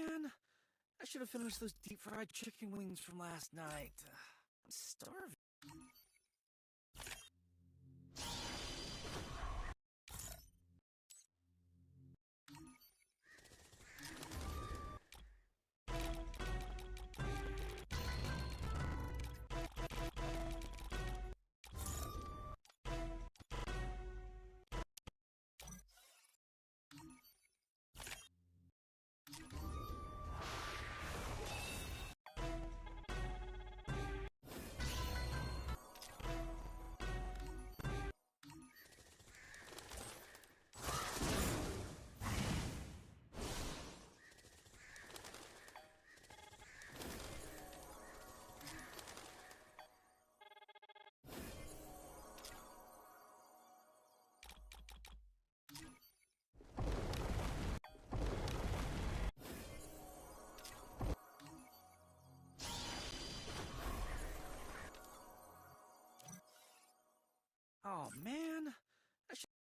man. I should have finished those deep fried chicken wings from last night. I'm starving. Oh, man.